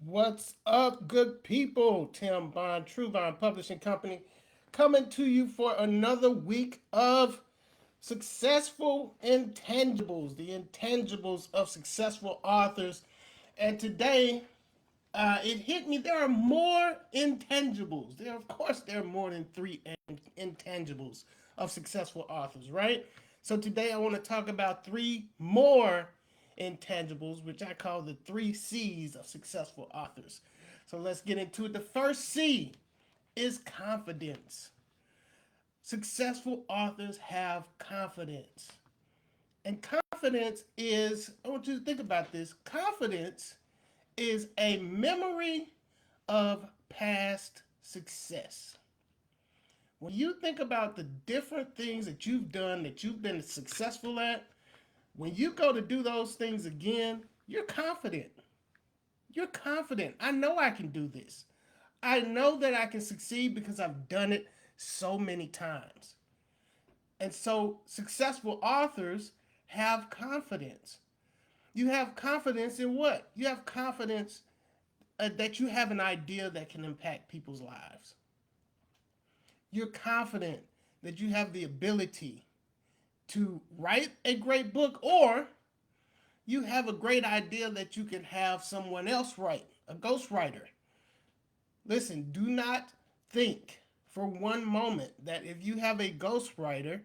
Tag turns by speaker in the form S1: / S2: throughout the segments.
S1: What's up, good people? Tim Bond, True Bond Publishing Company, coming to you for another week of successful intangibles, the intangibles of successful authors. And today, it hit me. There are more intangibles. Of course, there are more than three intangibles of successful authors, right? So today, I want to talk about three more intangibles, which I call the three C's of successful authors. So let's get into it. The first C is confidence. Successful authors have confidence. And confidence is, I want you to think about this, confidence is a memory of past success. When you think about the different things that you've done that you've been successful at, when you go to do those things again, you're confident. You're confident. I know I can do this. I know that I can succeed because I've done it so many times. And so successful authors have confidence. You have confidence in what? You have confidence that you have an idea that can impact people's lives. You're confident that you have the ability to write a great book, or you have a great idea that you can have someone else write, a ghostwriter. Listen, do not think for one moment that if you have a ghostwriter,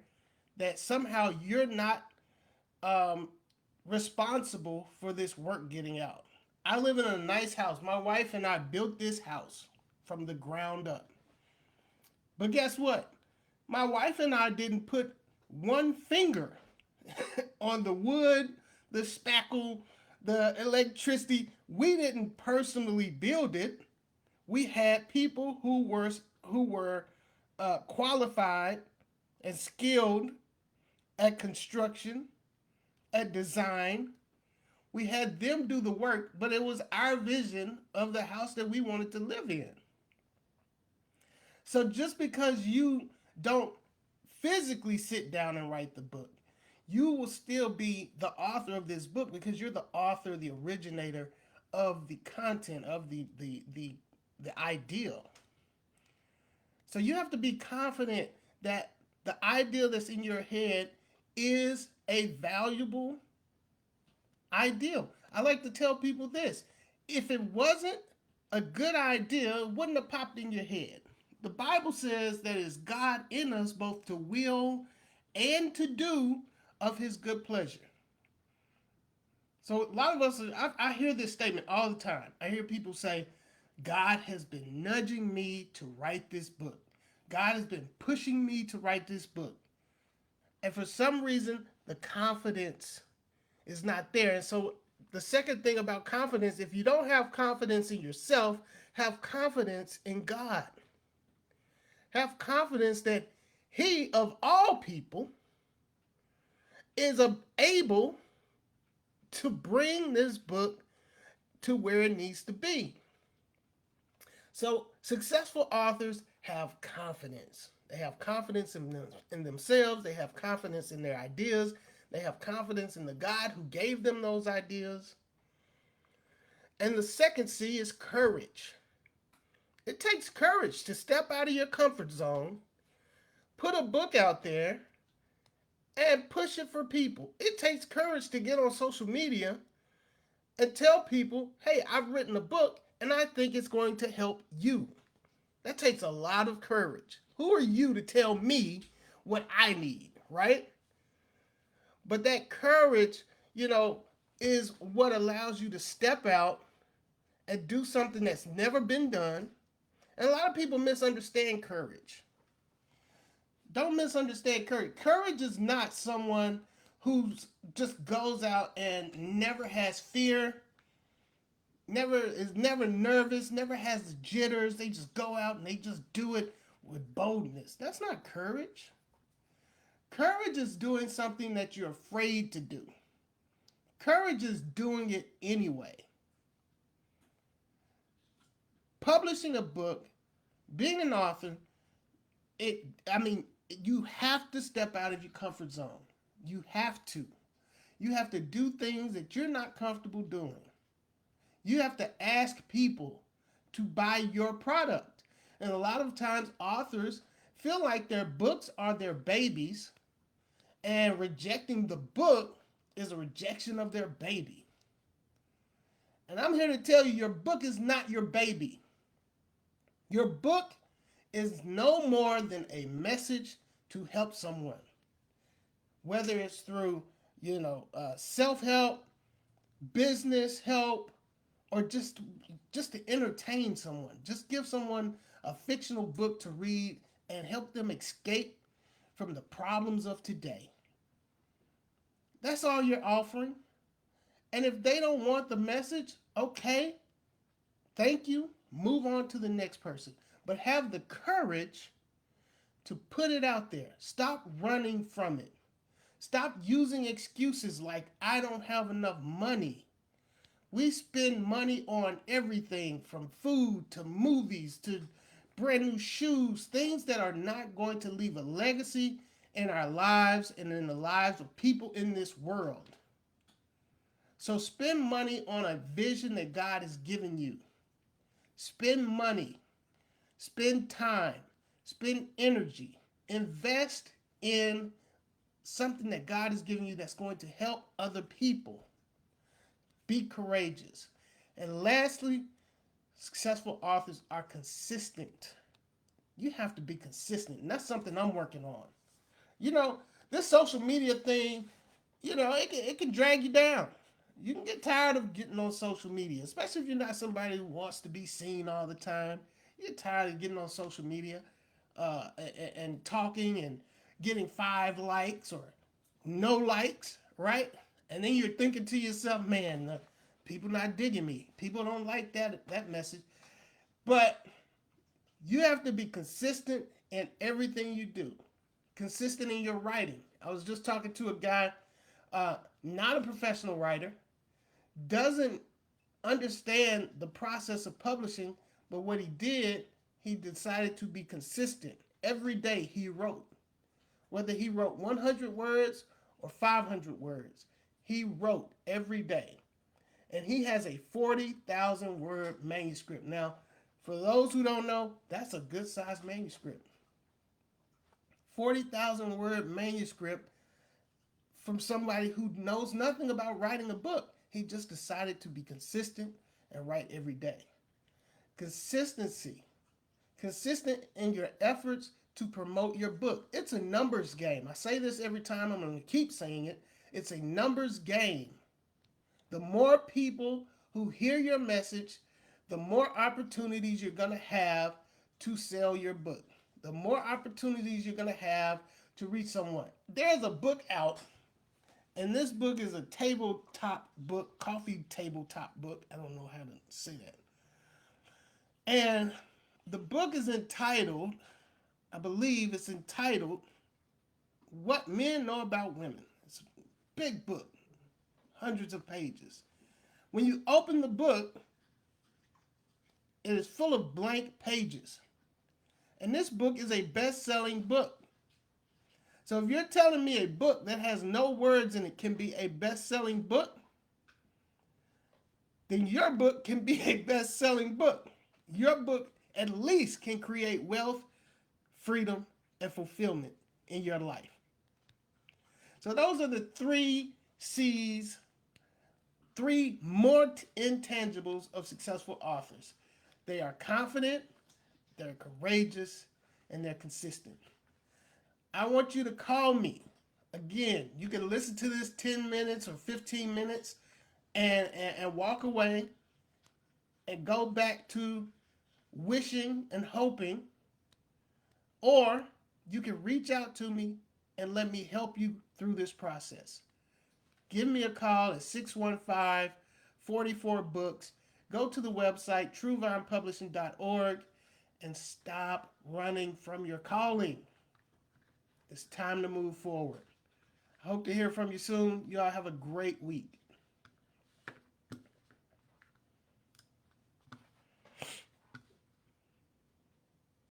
S1: that somehow you're not um, responsible for this work getting out. I live in a nice house. My wife and I built this house from the ground up. But guess what? My wife and I didn't put one finger on the wood, the spackle, the electricity. We didn't personally build it. We had people who were qualified and skilled at construction, at design. We had them do the work, but it was our vision of the house that we wanted to live in. So just because you don't physically sit down and write the book, you will still be the author of this book because you're the author, the originator of the content of the ideal. So you have to be confident that the idea that's in your head is a valuable ideal. I like to tell people this: if it wasn't a good idea, it wouldn't have popped in your head. The Bible says that it's God in us both to will and to do of his good pleasure. So a lot of us, I hear this statement all the time. I hear people say, God has been nudging me to write this book. God has been pushing me to write this book. And for some reason, the confidence is not there. And so the second thing about confidence, if you don't have confidence in yourself, have confidence in God. Have confidence that he of all people is able to bring this book to where it needs to be. So successful authors have confidence. They have confidence in themselves. They have confidence in their ideas. They have confidence in the God who gave them those ideas. And the second C is courage. It takes courage to step out of your comfort zone, put a book out there, and push it for people. It takes courage to get on social media and tell people, hey, I've written a book and I think it's going to help you. That takes a lot of courage. Who are you to tell me what I need, right? But that courage, you know, is what allows you to step out and do something that's never been done. And a lot of people misunderstand courage. Don't misunderstand courage. Courage is not someone who just goes out and never has fear, never nervous, never has jitters. They just go out and they just do it with boldness. That's not courage. Courage is doing something that you're afraid to do. Courage is doing it anyway. Publishing a book, being an author, you have to step out of your comfort zone. You have to. You have to do things that you're not comfortable doing. You have to ask people to buy your product. And a lot of times, authors feel like their books are their babies, and rejecting the book is a rejection of their baby. And I'm here to tell you, your book is not your baby. Your book is no more than a message to help someone, whether it's through, self-help, business help, or just to entertain someone. Just give someone a fictional book to read and help them escape from the problems of today. That's all you're offering. And if they don't want the message, okay, thank you. Move on to the next person. But have the courage to put it out there. Stop running from it. Stop using excuses like, I don't have enough money. We spend money on everything from food to movies to brand new shoes, things that are not going to leave a legacy in our lives and in the lives of people in this world. So spend money on a vision that God has given you. Spend money, spend time, spend energy, invest in something that God has given you that's going to help other people. Be courageous. And lastly, successful authors are consistent. You have to be consistent, and that's something I'm working on. You know, this social media thing, it can drag you down. You can get tired of getting on social media, especially if you're not somebody who wants to be seen all the time. You get tired of getting on social media and talking and getting 5 likes or no likes, right? And then you're thinking to yourself, man, people not digging me. People don't like that message. But you have to be consistent in everything you do. Consistent in your writing. I was just talking to a guy, not a professional writer, doesn't understand the process of publishing, but what he did, he decided to be consistent. Every day he wrote. Whether he wrote 100 words or 500 words, he wrote every day. And he has a 40,000 word manuscript. Now, for those who don't know, that's a good sized manuscript. 40,000 word manuscript from somebody who knows nothing about writing a book. He just decided to be consistent and write every day. Consistency. Consistent in your efforts to promote your book. It's a numbers game. I say this every time. I'm going to keep saying it. It's a numbers game. The more people who hear your message, the more opportunities you're going to have to sell your book. The more opportunities you're going to have to reach someone. There's a book out, and this book is a tabletop book, coffee tabletop book. I don't know how to say that. And the book is entitled, I believe it's entitled, What Men Know About Women. It's a big book, hundreds of pages. When you open the book, it is full of blank pages. And this book is a best-selling book. So if you're telling me a book that has no words in it can be a best-selling book, then your book can be a best-selling book. Your book at least can create wealth, freedom, and fulfillment in your life. So those are the 3 C's, 3 more intangibles of successful authors. They are confident, they're courageous, and they're consistent. I want you to call me. Again, you can listen to this 10 minutes or 15 minutes and walk away and go back to wishing and hoping, or you can reach out to me and let me help you through this process. Give me a call at 615-44-BOOKS. Go to the website, truevinepublishing.org, and stop running from your calling. It's time to move forward. I hope to hear from you soon. You all have a great week.